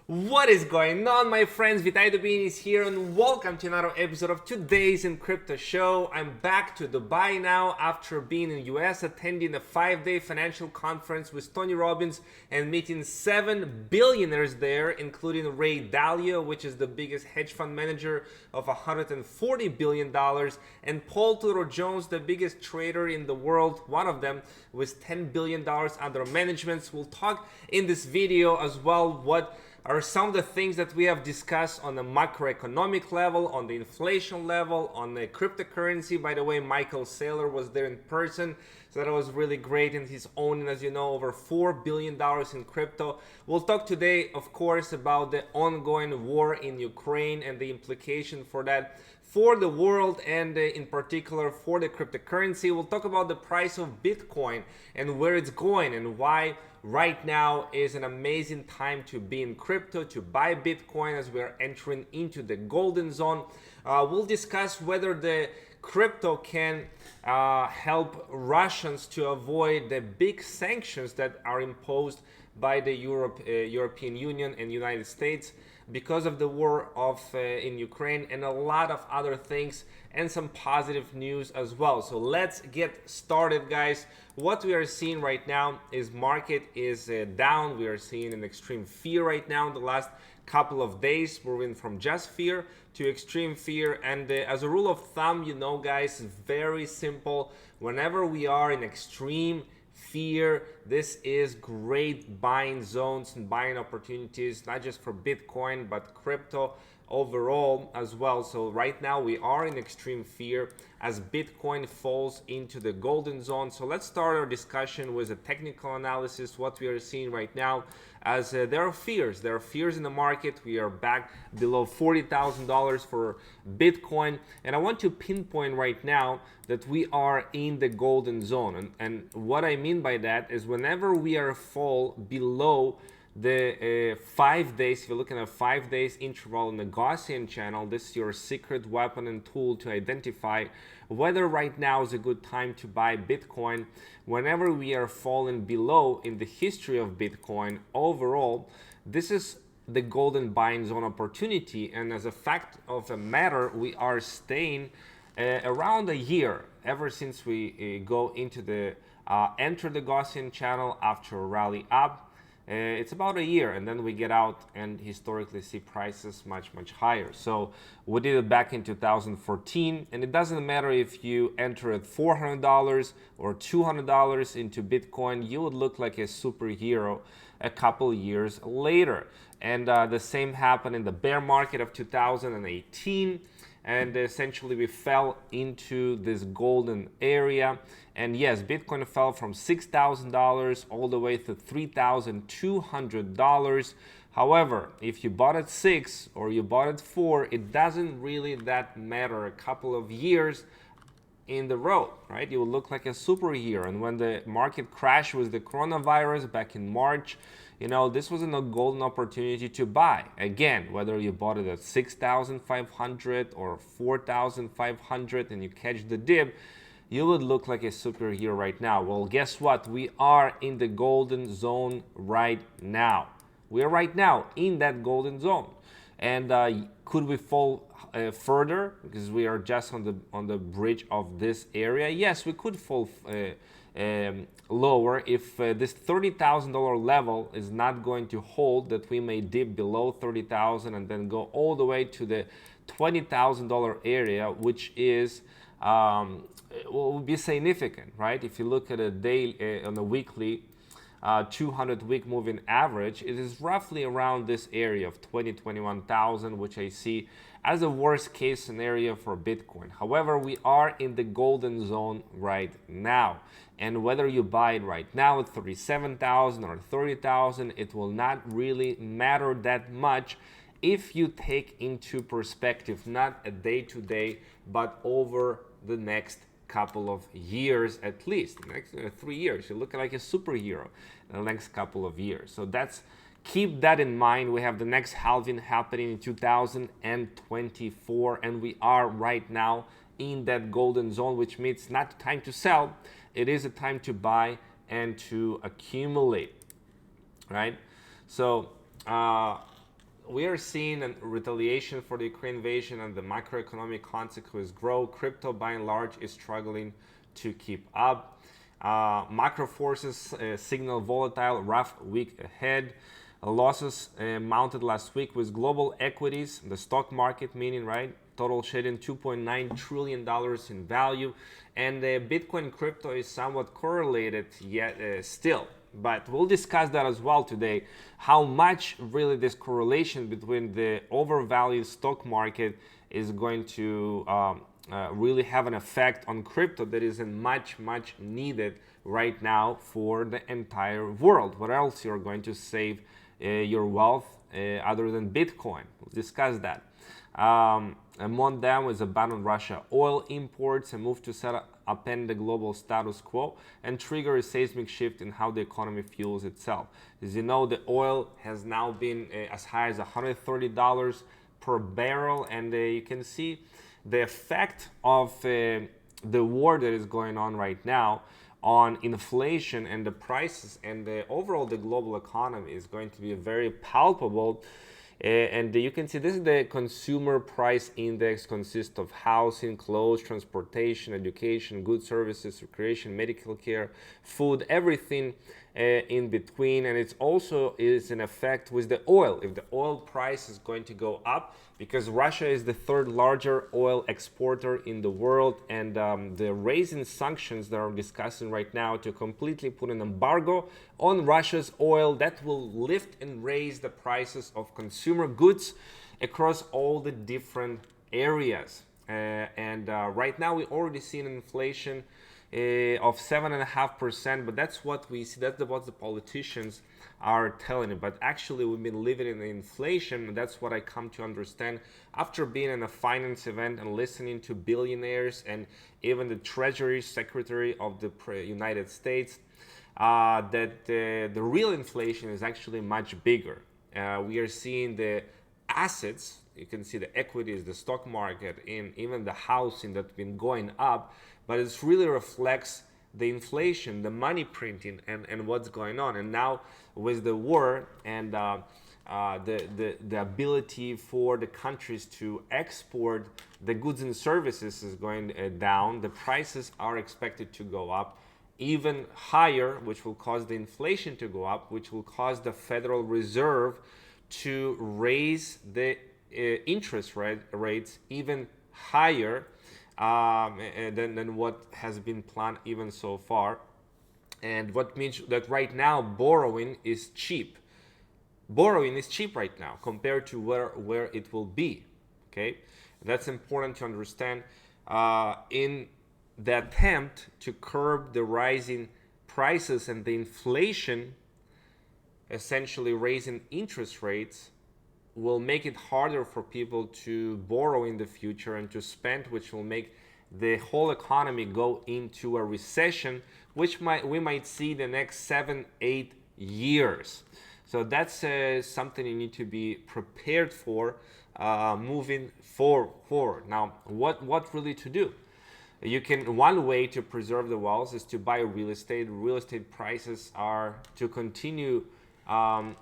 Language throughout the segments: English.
What is going on, my friends? Vitai Dubin is here and welcome to another episode of today's in Crypto Show. I'm back to Dubai now after being in the US attending a 5-day financial conference with Tony Robbins and meeting 7 billionaires there, including Ray Dalio, which is the biggest hedge fund manager of $140 billion, and Paul Tudor Jones, the biggest trader in the world, one of them with $10 billion under management. We'll talk in this video as well what are some of the things that we have discussed on the macroeconomic level, on the inflation level, on the cryptocurrency. By the way, Michael Saylor was there in person, so that was really great, and he's owning, as you know, over $4 billion in crypto. We'll talk today, of course, about the ongoing war in Ukraine and the implication for that for the world and in particular for the cryptocurrency. We'll talk about the price of Bitcoin and where it's going and why right now is an amazing time to be in crypto, to buy Bitcoin as we are entering into the golden zone. We'll discuss whether the crypto can help Russians to avoid the big sanctions that are imposed by the European Union and United States because of the war in Ukraine, and a lot of other things and some positive news as well. So let's get started, guys. What we are seeing right now is market is down. We are seeing an extreme fear right now in the last couple of days. We're in from just fear to extreme fear, and as a rule of thumb, you know, guys, very simple. Whenever we are in extreme fear, this is great buying zones and buying opportunities, not just for Bitcoin but crypto overall as well. So right now we are in extreme fear as Bitcoin falls into the golden zone. So let's start our discussion with a technical analysis. What we are seeing right now, as there are fears in the market. We are back below $40,000 for Bitcoin, and I want to pinpoint right now that we are in the golden zone, and what I mean by that is whenever we are fall below the 5 days, if you're looking at 5 days interval in the Gaussian channel, this is your secret weapon and tool to identify whether right now is a good time to buy Bitcoin. Whenever we are falling below in the history of Bitcoin overall, this is the golden buying zone opportunity, and as a fact of a matter, we are staying around a year ever since we go into the enter the Gaussian channel after a rally up. It's about a year, and then we get out and historically see prices much higher. So we did it back in 2014, and it doesn't matter if you enter at $400 or $200 into Bitcoin, you would look like a superhero a couple years later. And the same happened in the bear market of 2018. And essentially we fell into this golden area. And yes, Bitcoin fell from $6,000 all the way to $3,200. However, if you bought at 6 or you bought at 4, it doesn't really that matter a couple of years in the road, right? You will look like a superhero. And when the market crashed with the coronavirus back in March, you know, this was a golden opportunity to buy. Again, whether you bought it at 6,500 or 4,500 and you catch the dip, you would look like a superhero right now. Well, guess what? We are in the golden zone right now. We are right now in that golden zone. And could we fall further because we are just on the bridge of this area? Yes, we could fall lower if this $30,000 level is not going to hold, that we may dip below 30,000 and then go all the way to the $20,000 area, which is will be significant, right? If you look at a day on a weekly 200-week moving average, it is roughly around this area of 21,000, which I see as a worst case scenario for Bitcoin. However, we are in the golden zone right now, and whether you buy it right now at 37,000 or 30,000, it will not really matter that much if you take into perspective not a day-to-day but over the next couple of years, at least the next 3 years. You look like a superhero in the next couple of years. So that's, keep that in mind. We have the next halving happening in 2024, and we are right now in that golden zone, which means not the time to sell, it is a time to buy and to accumulate, right? So we are seeing a retaliation for the Ukraine invasion and the macroeconomic consequences grow. Crypto, by and large, is struggling to keep up. Macro forces signal volatile, rough week ahead. Losses mounted last week with global equities, the stock market, meaning, right? Total shedding $2.9 trillion in value. And Bitcoin crypto is somewhat correlated yet still. But we'll discuss that as well today, how much really this correlation between the overvalued stock market is going to really have an effect on crypto that isn't much needed right now for the entire world. What else you're going to save your wealth other than Bitcoin? We'll discuss that. Among them was a ban on Russia oil imports, a move to set upend the global status quo and trigger a seismic shift in how the economy fuels itself. As you know, the oil has now been as high as $130 per barrel, and you can see the effect of the war that is going on right now on inflation and the prices and the overall the global economy is going to be very palpable. And you can see this is the consumer price index, consists of housing, clothes, transportation, education, goods, services, recreation, medical care, food, everything in between. And it's also is an effect with the oil. If the oil price is going to go up, because Russia is the third larger oil exporter in the world, and the raising sanctions that are discussing right now to completely put an embargo on Russia's oil, that will lift and raise the prices of consumer goods across all the different areas. Right now we already see an inflation of 7.5%, but that's what we see, that's what the politicians are telling it. But actually we've been living in inflation, and that's what I come to understand after being in a finance event and listening to billionaires and even the Treasury Secretary of the United States, that the real inflation is actually much bigger. We are seeing the assets, you can see the equities, the stock market, and even the housing that's been going up, but it really reflects the inflation, the money printing, and what's going on. And now with the war and the ability for the countries to export the goods and services is going down, the prices are expected to go up even higher, which will cause the inflation to go up, which will cause the Federal Reserve to raise the interest rates even higher than what has been planned even so far. And what means that right now borrowing is cheap. Borrowing is cheap right now compared to where it will be. Okay, that's important to understand. In the attempt to curb the rising prices and the inflation, essentially raising interest rates will make it harder for people to borrow in the future and to spend, which will make the whole economy go into a recession, which we might see the next 7-8 years. So that's something you need to be prepared for moving forward. Now, what really to do? One way to preserve the wealth is to buy real estate. Real estate prices are to continue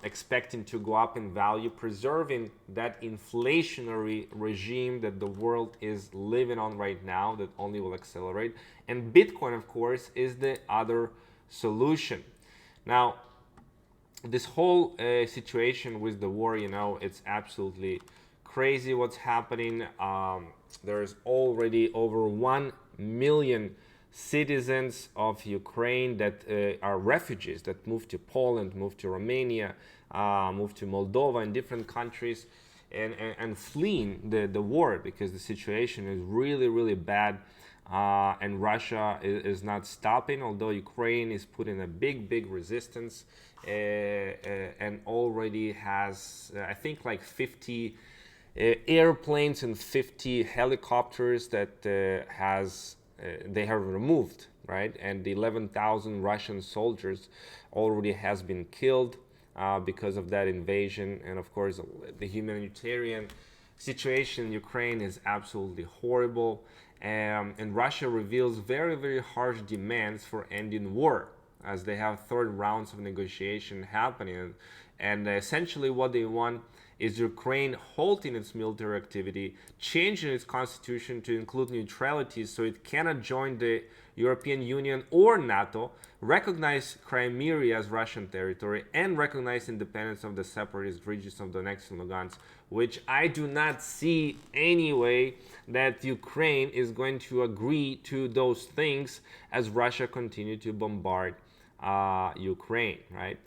expecting to go up in value, preserving that inflationary regime that the world is living on right now that only will accelerate. And Bitcoin, of course, is the other solution. Now, this whole situation with the war, it's absolutely crazy what's happening. There's already over 1 million citizens of Ukraine that are refugees that moved to Poland, moved to Romania, moved to Moldova and different countries and fleeing the war because the situation is really bad. And Russia is not stopping, although Ukraine is putting a big resistance and already has, I think, like 50 airplanes and 50 helicopters that they have removed, right? And the 11,000 Russian soldiers already has been killed because of that invasion. And of course, the humanitarian situation in Ukraine is absolutely horrible. And Russia reveals very harsh demands for ending war, as they have third rounds of negotiation happening. And essentially what they want is Ukraine halting its military activity, changing its constitution to include neutrality so it cannot join the European Union or NATO, recognize Crimea as Russian territory, and recognize independence of the separatist regions of Donetsk and Lugansk, which I do not see any way that Ukraine is going to agree to those things as Russia continues to bombard Ukraine, right?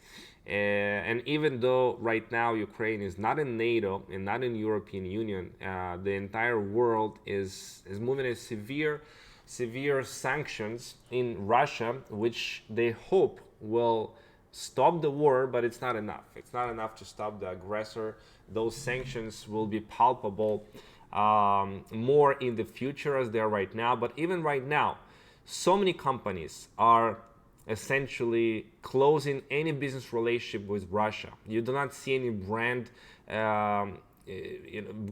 And even though right now Ukraine is not in NATO and not in European Union, the entire world is moving in severe sanctions in Russia, which they hope will stop the war, but it's not enough. It's not enough to stop the aggressor. Those sanctions will be palpable more in the future as they are right now. But even right now, so many companies are essentially closing any business relationship with Russia. You do not see any brand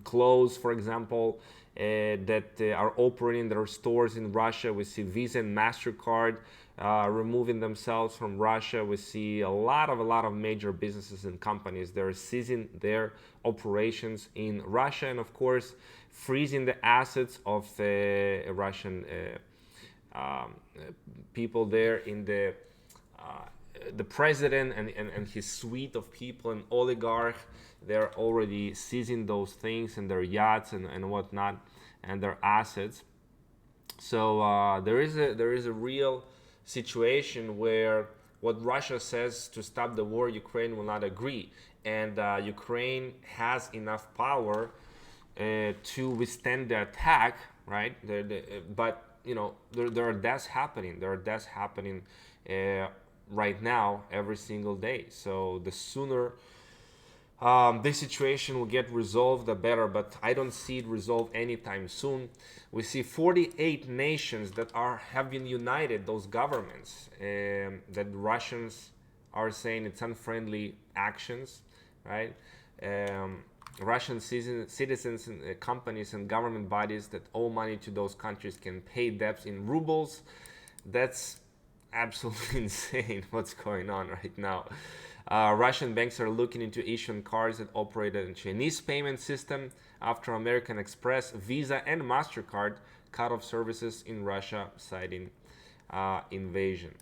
close, for example, that are operating their stores in Russia. We see Visa and MasterCard removing themselves from Russia. We see a lot of major businesses and companies that are ceasing their operations in Russia, and of course freezing the assets of Russian people there in the president and his suite of people and oligarch. They're already seizing those things and their yachts and whatnot and their assets. So there is a real situation where what Russia says to stop the war, Ukraine will not agree, and Ukraine has enough power to withstand the attack, right? But there are deaths happening. There are deaths happening right now every single day. So the sooner this situation will get resolved, the better. But I don't see it resolved anytime soon. We see 48 nations that have been united. Those governments that Russians are saying it's unfriendly actions, right? Russian citizens and companies and government bodies that owe money to those countries can pay debts in rubles. That's absolutely insane what's going on right now. Russian banks are looking into issuing cards that operate a Chinese payment system after American Express, Visa, and MasterCard cut off services in Russia, citing invasion.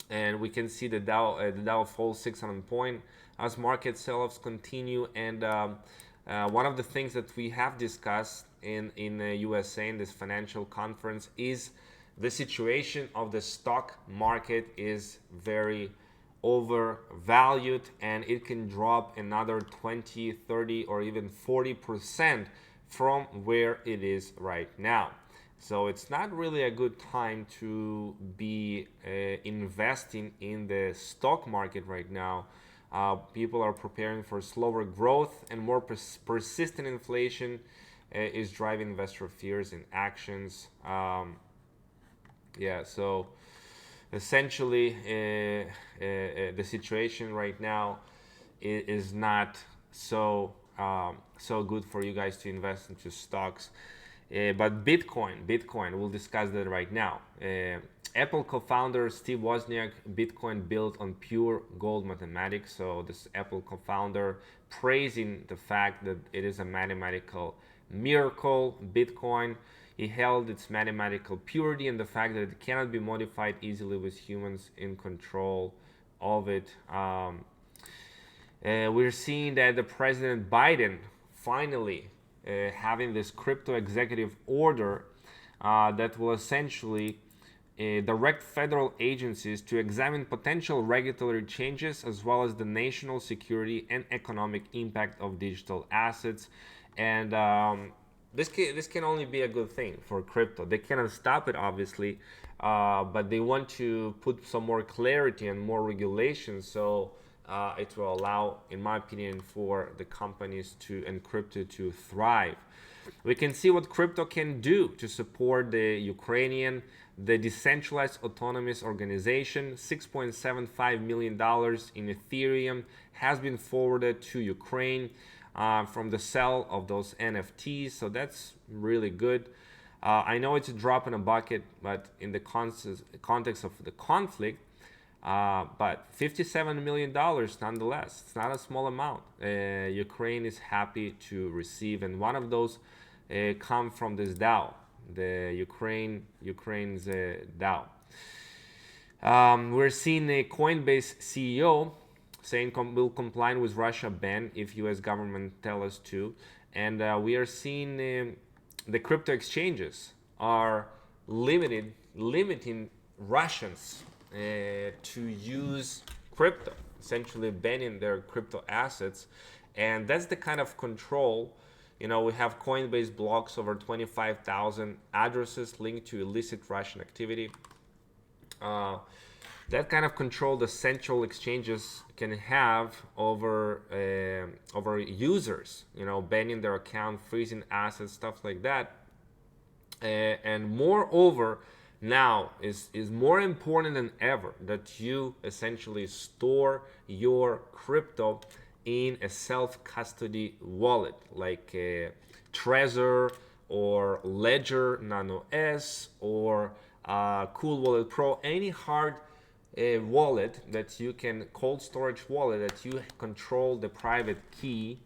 And we can see the Dow falls 600 points as market sell-offs continue. And one of the things that we have discussed in the USA in this financial conference is the situation of the stock market is very overvalued, and it can drop another 20, 30, or even 40% from where it is right now. So it's not really a good time to be investing in the stock market right now. People are preparing for slower growth, and more persistent inflation is driving investor fears and actions. So essentially the situation right now is not so good for you guys to invest into stocks. But Bitcoin, we'll discuss that right now. Apple co-founder Steve Wozniak, Bitcoin built on pure gold mathematics. So this Apple co-founder praising the fact that it is a mathematical miracle, Bitcoin. He held its mathematical purity and the fact that it cannot be modified easily with humans in control of it. We're seeing that the President Biden finally having this crypto executive order that will essentially direct federal agencies to examine potential regulatory changes as well as the national security and economic impact of digital assets. And this can only be a good thing for crypto. They cannot stop it, obviously, but they want to put some more clarity and more regulations, so it will allow, in my opinion, for the companies and crypto to thrive. We can see what crypto can do to support the decentralized autonomous organization. $6.75 million in Ethereum has been forwarded to Ukraine from the sale of those NFTs, so that's really good. I know it's a drop in a bucket, but in the context of the conflict, But $57 million nonetheless. It's not a small amount. Ukraine is happy to receive, and one of those come from this DAO, the Ukraine's DAO. We're seeing a Coinbase CEO saying will comply with Russia ban if U.S. government tell us to, and we are seeing the crypto exchanges are limiting Russians to use crypto, essentially banning their crypto assets, and that's the kind of control. We have Coinbase blocks over 25,000 addresses linked to illicit Russian activity. That kind of control the central exchanges can have over users, banning their account, freezing assets, stuff like that. And moreover, now is more important than ever that you essentially store your crypto in a self-custody wallet like Trezor or Ledger Nano S or Cool Wallet Pro, any hard wallet that you can, cold storage wallet that you control the private key.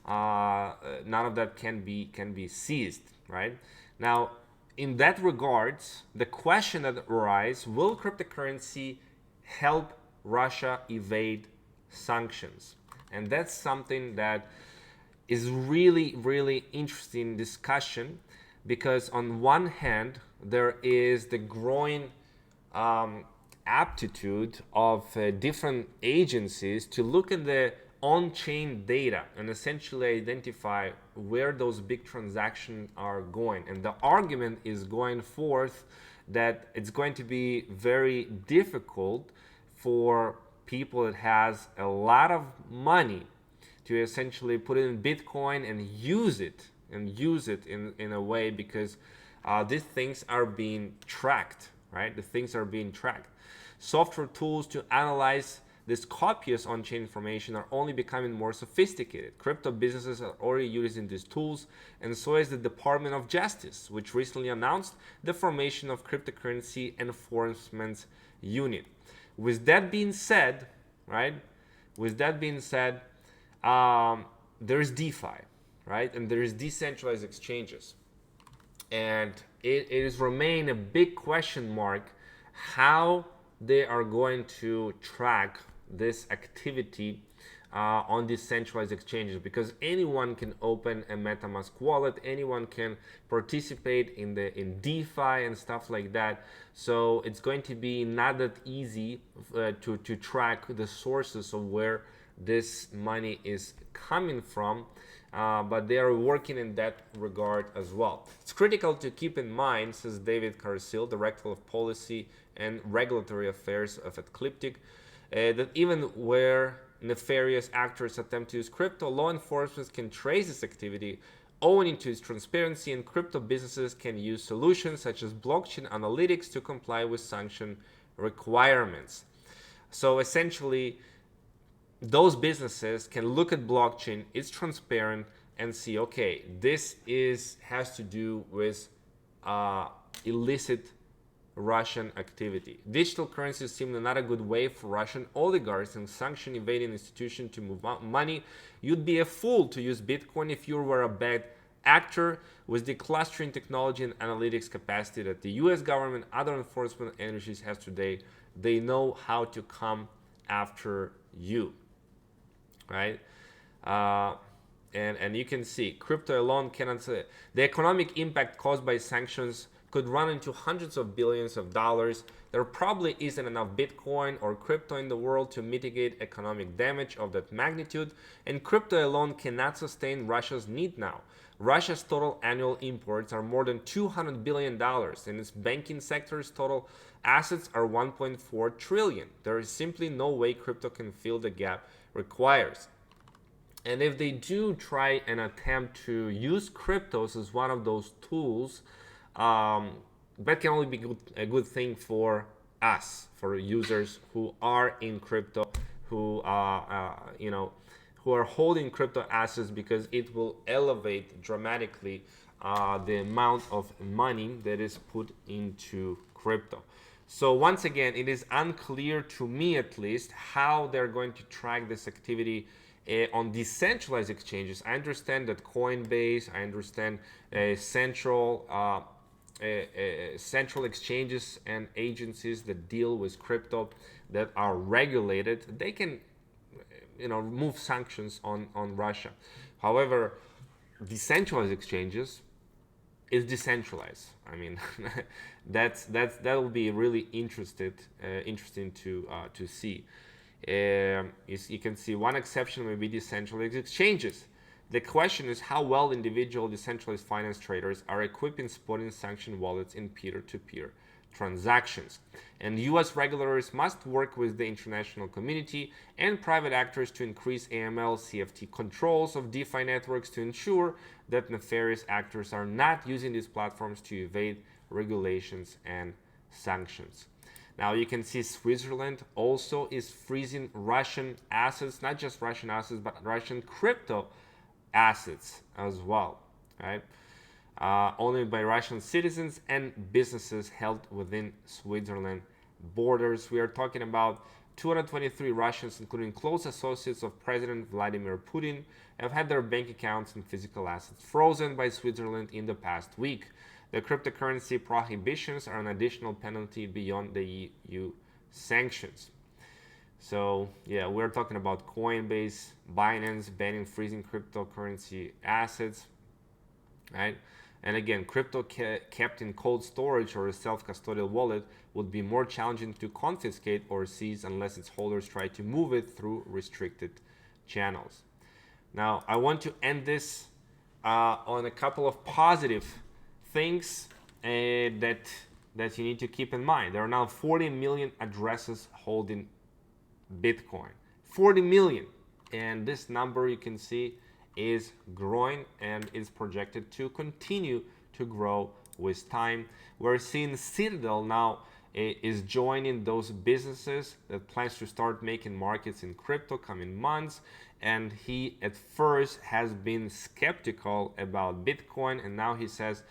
None of that can be seized, right? Now, in that regards, the question that arises: will cryptocurrency help Russia evade sanctions? And that's something that is really, really interesting discussion, because on one hand, there is the growing aptitude of different agencies to look at the on-chain data and essentially identify where those big transactions are going. And the argument is going forth that it's going to be very difficult for people that has a lot of money to essentially put it in Bitcoin and use it in a way, because these things are being tracked, right? The things are being tracked. Software tools to analyze this copious on-chain information are only becoming more sophisticated. Crypto businesses are already using these tools, and so is the Department of Justice, which recently announced the formation of Cryptocurrency Enforcement Unit. With that being said, right? There's DeFi, right? And there is decentralized exchanges, and it is remain a big question mark how they are going to track this activity on decentralized exchanges, because anyone can open a MetaMask wallet, anyone can participate in DeFi and stuff like that. So it's going to be not that easy to track the sources of where this money is coming from, but they are working in that regard as well. It's critical to keep in mind, says David Carsil, Director of Policy and Regulatory Affairs of Ecliptic, that even where nefarious actors attempt to use crypto, law enforcement can trace this activity owing to its transparency, and crypto businesses can use solutions such as blockchain analytics to comply with sanction requirements. So essentially, those businesses can look at blockchain, it's transparent, and see, okay, this has to do with illicit Russian activity. Digital currencies seem not a good way for Russian oligarchs and sanction evading institutions to move money. You'd be a fool to use Bitcoin if you were a bad actor. With the clustering technology and analytics capacity that the US government, other enforcement agencies has today, they know how to come after you, right? And you can see crypto alone cannot say the economic impact caused by sanctions could run into hundreds of billions of dollars. There probably isn't enough Bitcoin or crypto in the world to mitigate economic damage of that magnitude, and crypto alone cannot sustain Russia's need now. Russia's total annual imports are more than $200 billion, and its banking sector's total assets are $1.4 trillion. There is simply no way crypto can fill the gap requires. And if they do try and attempt to use cryptos as one of those tools, that can only be a good thing for us, for users who are in crypto, who who are holding crypto assets, because it will elevate dramatically the amount of money that is put into crypto. So once again, it is unclear to me at least how they're going to track this activity on decentralized exchanges. I understand that Coinbase, I understand central exchanges and agencies that deal with crypto that are regulated, they can remove sanctions on Russia. However, decentralized exchanges is decentralized. I mean, that will be really interesting to see. You can see one exception may be decentralized exchanges. The question is how well individual decentralized finance traders are equipped in spotting sanctioned wallets in peer-to-peer transactions. And US regulators must work with the international community and private actors to increase AML CFT controls of DeFi networks to ensure that nefarious actors are not using these platforms to evade regulations and sanctions. Now you can see Switzerland also is freezing Russian assets, not just Russian assets, but Russian crypto assets as well, right? Only by Russian citizens and businesses held within Switzerland borders. We are talking about 223 Russians, including close associates of President Vladimir Putin, have had their bank accounts and physical assets frozen by Switzerland in the past week. The cryptocurrency prohibitions are an additional penalty beyond the EU sanctions. So yeah, we're talking about Coinbase, Binance banning freezing cryptocurrency assets, right? And again, crypto kept in cold storage or a self-custodial wallet would be more challenging to confiscate or seize unless its holders try to move it through restricted channels. Now, I want to end this on a couple of positive things that you need to keep in mind. There are now 40 million addresses holding Bitcoin. 40 million. And this number you can see is growing and is projected to continue to grow with time. We're seeing Citadel now is joining those businesses that plans to start making markets in crypto coming months. And he at first has been skeptical about Bitcoin, and now he says,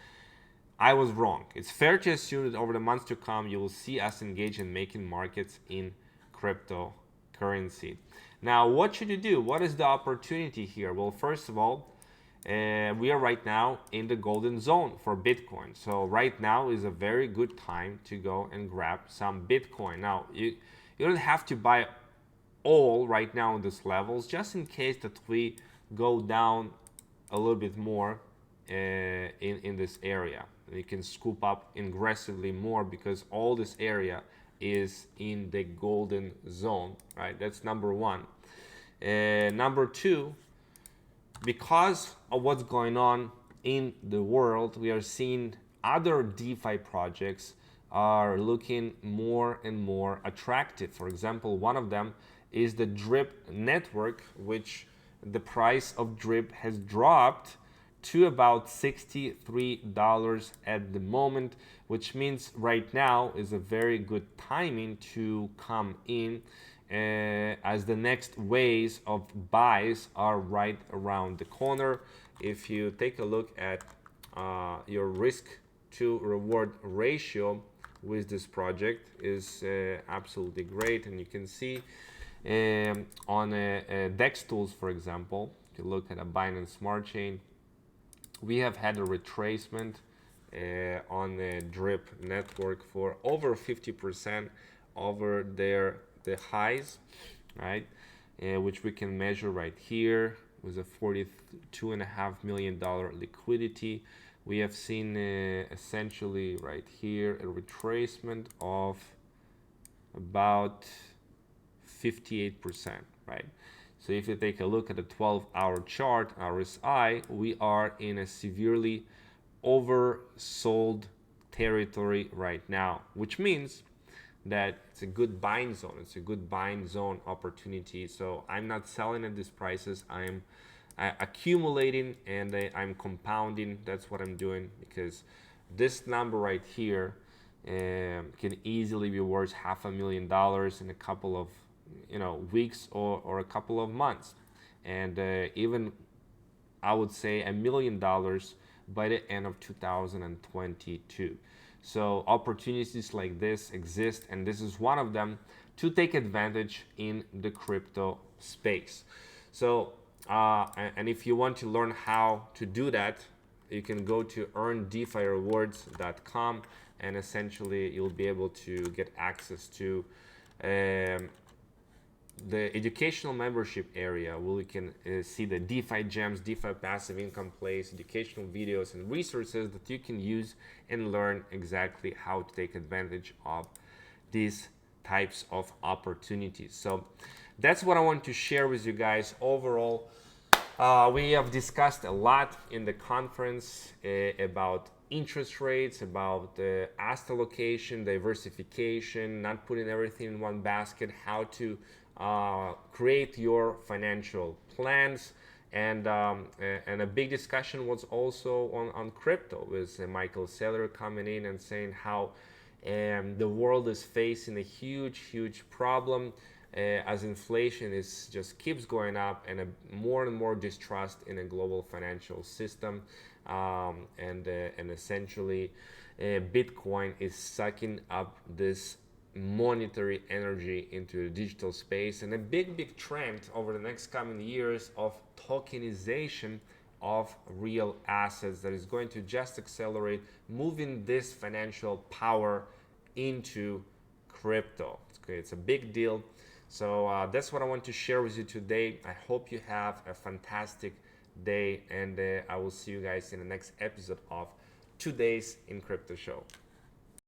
I was wrong. It's fair to assume that over the months to come, you will see us engage in making markets in cryptocurrency. Now, what should you do? What is the opportunity here? Well, first of all, we are right now in the golden zone for Bitcoin. So right now is a very good time to go and grab some Bitcoin. Now, you don't have to buy all right now in these levels, just in case that we go down a little bit more in this area. You can scoop up aggressively more because all this area is in the golden zone, right? That's number one. Number two, because of what's going on in the world, we are seeing other DeFi projects are looking more and more attractive. For example, one of them is the Drip network, which the price of Drip has dropped to about $63 at the moment, which means right now is a very good timing to come in as the next waves of buys are right around the corner. If you take a look at your risk to reward ratio with this project is absolutely great, and you can see on DEX tools, for example, if you look at a Binance Smart Chain, we have had a retracement on the Drip network for over 50% over the highs, right? Which we can measure right here with a $42.5 million liquidity. We have seen essentially right here a retracement of about 58%, right? So if you take a look at the 12-hour chart, RSI, we are in a severely oversold territory right now, which means that it's a good buying zone. It's a good buying zone opportunity. So I'm not selling at these prices. I'm accumulating and I'm compounding. That's what I'm doing, because this number right here can easily be worth $500,000 in a couple of weeks or a couple of months, and even I would say $1 million by the end of 2022. So opportunities like this exist, and this is one of them to take advantage in the crypto space. So and if you want to learn how to do that, you can go to earndefirewards.com, and essentially you'll be able to get access to the educational membership area, where you can see the DeFi gems, DeFi passive income plays, educational videos and resources that you can use and learn exactly how to take advantage of these types of opportunities. So that's what I want to share with you guys. Overall, we have discussed a lot in the conference about interest rates, about asset allocation, diversification, not putting everything in one basket, how to create your financial plans, and a big discussion was also on crypto, with Michael Saylor coming in and saying how the world is facing a huge problem as inflation is just keeps going up, and more and more distrust in a global financial system, and essentially Bitcoin is sucking up this monetary energy into the digital space, and a big trend over the next coming years of tokenization of real assets that is going to just accelerate moving this financial power into crypto. It's a big deal. So that's what I want to share with you today. I hope you have a fantastic day, and I will see you guys in the next episode of Today's in Crypto Show.